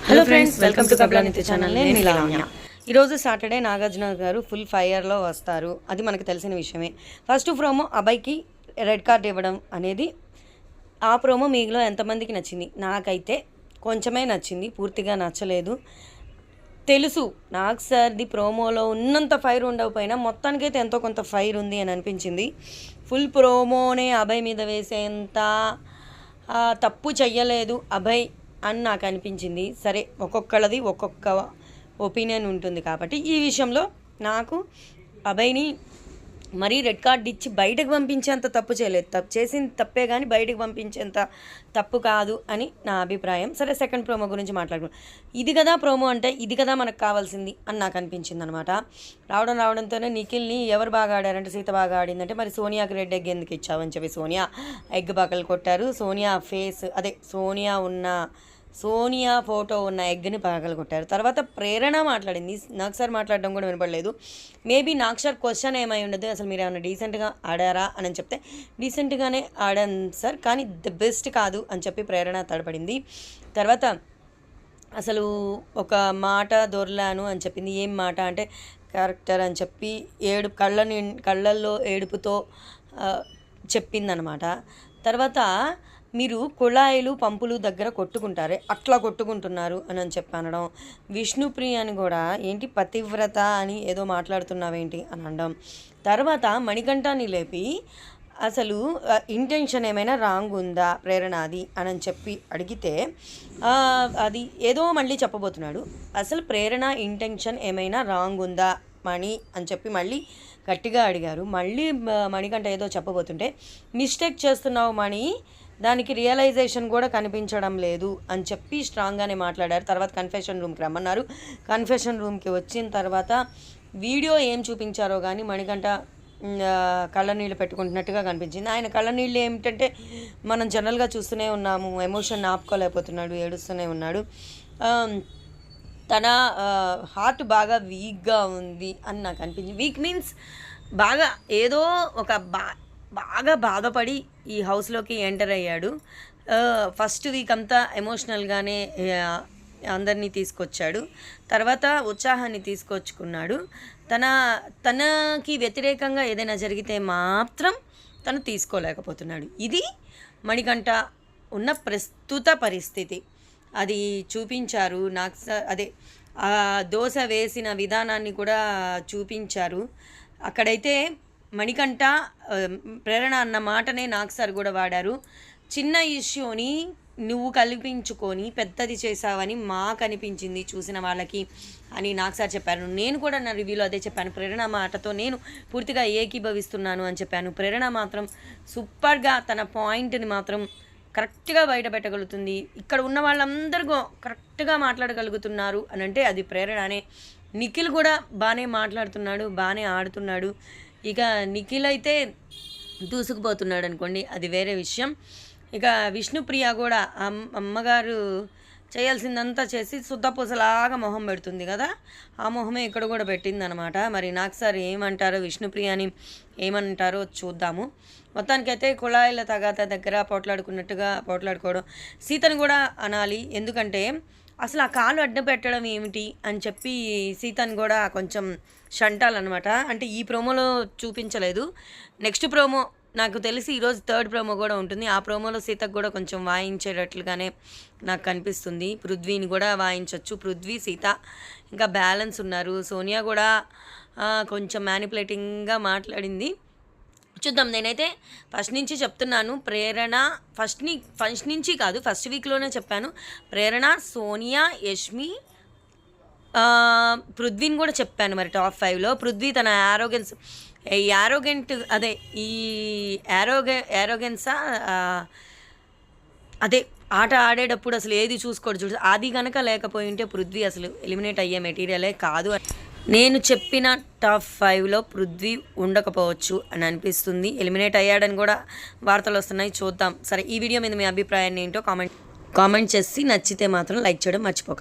Hello friends, welcome to కబలానిత్య channel. నేను లావణ్య. ఈరోజు సాటర్డే నాగార్జున గారు ఫుల్ ఫైర్లో వస్తారు, అది మనకు తెలిసిన విషయమే. ఫస్ట్ ప్రోమో అబ్బాయికి రెడ్ కార్డ్ ఇవ్వడం అనేది, ఆ ప్రోమో మీలో ఎంతమందికి నచ్చింది? నాకైతే కొంచెమే నచ్చింది, పూర్తిగా నచ్చలేదు. తెలుసు నాగ్ సార్ది ప్రోమోలో ఉన్నంత ఫైర్ ఉండకపోయినా మొత్తానికైతే ఎంతో కొంత ఫైర్ ఉంది అని అనిపించింది. ఫుల్ ప్రోమోనే అభయ్ మీద వేసేంత తప్పు చెయ్యలేదు అభయ్ అని నాకు అనిపించింది. సరే, ఒక్కొక్కళ్ళది ఒక్కొక్క ఒపీనియన్ ఉంటుంది కాబట్టి ఈ విషయంలో నాకు అభయ్ని మరీ రెడ్ కార్డ్ ఇచ్చి బయటకు పంపించేంత తప్పు చేయలేదు. చేసిన తప్పే కానీ బయటకు పంపించేంత తప్పు కాదు అని నా అభిప్రాయం. సరే, సెకండ్ ప్రోమో గురించి మాట్లాడుకున్నాం. ఇది కదా ప్రోమో అంటే, ఇది కదా మనకు కావాల్సింది అని నాకు అనిపించింది అనమాట. రావడంతోనే నిఖిల్ని ఎవరు బాగా ఆడారంటే సీత బాగా ఆడిందంటే, మరి సోనియాకి రెడ్ ఎగ్ ఎందుకు ఇచ్చావని చెప్పి సోనియా ఎగ్ పగలు కొట్టారు. సోనియా ఫేస్, అదే సోనియా ఫోటో ఉన్న ఎగ్ని పగలు కొట్టారు. తర్వాత ప్రేరణ మాట్లాడింది. నాగ్ సార్ మాట్లాడడం కూడా వినపడలేదు. మేబీ నాగ్ సార్ క్వశ్చన్ ఏమై ఉండదు, అసలు మీరు ఏమైనా డీసెంట్గా ఆడారా అని చెప్తే, డీసెంట్గానే ఆడాను సార్, కానీ ది బెస్ట్ కాదు అని చెప్పి ప్రేరణ తడపడింది. తర్వాత అసలు ఒక మాట దొరలాను అని చెప్పింది. ఏం మాట అంటే క్యారెక్టర్ అని చెప్పి కళ్ళల్లో ఏడుపుతో చెప్పిందనమాట. తర్వాత మీరు కుళాయిలు పంపులు దగ్గర కొట్టుకుంటారే, అట్లా కొట్టుకుంటున్నారు అని చెప్పి అనడం. విష్ణుప్రియ అని కూడా ఏంటి పతివ్రత అని ఏదో మాట్లాడుతున్నావేంటి అని అనడం. తర్వాత మణికంఠాన్ని లేపి అసలు ఇంటెన్షన్ ఏమైనా రాంగ్ ఉందా ప్రేరణది అని చెప్పి అడిగితే, అది ఏదో మళ్ళీ చెప్పబోతున్నాడు. అసలు ప్రేరణ ఇంటెన్షన్ ఏమైనా రాంగ్ ఉందా మణి అని చెప్పి మళ్ళీ గట్టిగా అడిగారు. మళ్ళీ మణికంఠ ఏదో చెప్పబోతుంటే, మిస్టేక్ చేస్తున్నావు మణి, దానికి రియలైజేషన్ కూడా కనిపించడం లేదు అని చెప్పి స్ట్రాంగ్గానే మాట్లాడారు. తర్వాత కన్ఫెషన్ రూమ్కి రమ్మన్నారు. కన్ఫెషన్ రూమ్కి వచ్చిన తర్వాత వీడియో ఏం చూపించారో కానీ మణికంఠ కళ్ళ నీళ్ళు పెట్టుకుంటున్నట్టుగా కనిపించింది. ఆయన కళ్ళ నీళ్ళు ఏమిటంటే మనం జనరల్గా చూస్తూనే ఉన్నాము, ఎమోషన్ ఆపుకోలేకపోతున్నాడు, ఏడుస్తూనే ఉన్నాడు. తన హార్ట్ బాగా వీక్గా ఉంది అని నాకు అనిపించింది. వీక్ మీన్స్ బాగా ఏదో ఒక బాగా బాధపడి ఈ హౌస్లోకి ఎంటర్ అయ్యాడు. ఫస్ట్ వీక్ అంతా ఎమోషనల్గానే అందరినీ తీసుకొచ్చాడు. తర్వాత ఉత్సాహాన్ని తీసుకొచ్చుకున్నాడు. తనకి వ్యతిరేకంగా ఏదైనా జరిగితే మాత్రం తను తీసుకోలేకపోతున్నాడు. ఇది మణికంఠ ఉన్న ప్రస్తుత పరిస్థితి. అది చూపించారు. అదే దోశ వేసిన విధానాన్ని కూడా చూపించారు. అక్కడైతే మణికంఠ ప్రేరణ అన్న మాటనే నాగ్ సార్ కూడా వాడారు. చిన్న ఇష్యూని నువ్వు కల్పించుకొని పెద్దది చేసావని మాకు అనిపించింది చూసిన వాళ్ళకి అని నాగ్ సార్ చెప్పారు. నేను కూడా నా రివ్యూలో అదే చెప్పాను. ప్రేరణ మాటతో నేను పూర్తిగా ఏకీభవిస్తున్నాను అని చెప్పాను. ప్రేరణ మాత్రం సూపర్గా తన పాయింట్ని మాత్రం కరెక్ట్గా బయట పెట్టగలుగుతుంది. ఇక్కడ ఉన్న వాళ్ళందరూ కరెక్ట్గా మాట్లాడగలుగుతున్నారు అని అంటే అది ప్రేరణనే. నిఖిల్ కూడా బాగానే మాట్లాడుతున్నాడు, బాగానే ఆడుతున్నాడు. ఇక నిఖిల్ అయితే దూసుకుపోతున్నాడు అనుకోండి, అది వేరే విషయం. ఇక విష్ణుప్రియ కూడా అమ్మగారు చేయాల్సిందంతా చేసి శుద్ధపూసలాగా మొహం పెడుతుంది కదా, ఆ మొహమే ఇక్కడ కూడా పెట్టిందనమాట. మరి నాకు సార్ ఏమంటారో, విష్ణుప్రియని ఏమంటారో చూద్దాము. మొత్తానికైతే కుళాయిల తగాత దగ్గర పోట్లాడుకోవడం సీతను కూడా అనాలి. ఎందుకంటే అసలు ఆ కాలు అడ్డు పెట్టడం ఏమిటి అని చెప్పి సీతను కూడా కొంచెం షంటాలన్నమాట. అంటే ఈ ప్రోమోలో చూపించలేదు, నెక్స్ట్ ప్రోమో నాకు తెలిసి ఈరోజు థర్డ్ ప్రోమో కూడా ఉంటుంది. ఆ ప్రోమోలో సీతకు కూడా కొంచెం వాయించేటట్లుగానే నాకు కనిపిస్తుంది. పృథ్వీని కూడా వాయించవచ్చు. పృథ్వీ, సీత ఇంకా బ్యాలెన్స్ ఉన్నారు. సోనియా కూడా కొంచెం మ్యానిపులేటింగ్గా మాట్లాడింది. చూద్దాం. నేనైతే ఫస్ట్ నుంచి చెప్తున్నాను, ప్రేరణ ఫస్ట్ నుంచి కాదు, ఫస్ట్ వీక్లోనే చెప్పాను. ప్రేరణ, సోనియా, యష్మి, పృథ్వీని కూడా చెప్పాను. మరి టాప్ 5లో పృథ్వీ తన యారోగెన్సా అదే ఆట ఆడేటప్పుడు అసలు ఏది చూసుకోడు. అది కనుక లేకపోయి ఉంటే పృథ్వీ అసలు ఎలిమినేట్ అయ్యే మెటీరియలే కాదు. నేను చెప్పిన టాప్ 5లో పృథ్వీ ఉండకపోవచ్చు అని అనిపిస్తుంది. ఎలిమినేట్ అయ్యాడని కూడా వార్తలు వస్తున్నాయి, చూద్దాం. సరే, ఈ వీడియో మీద మీ అభిప్రాయాన్ని ఏంటో కామెంట్ చేసి నచ్చితే మాత్రం లైక్ చేయడం మర్చిపోకండి.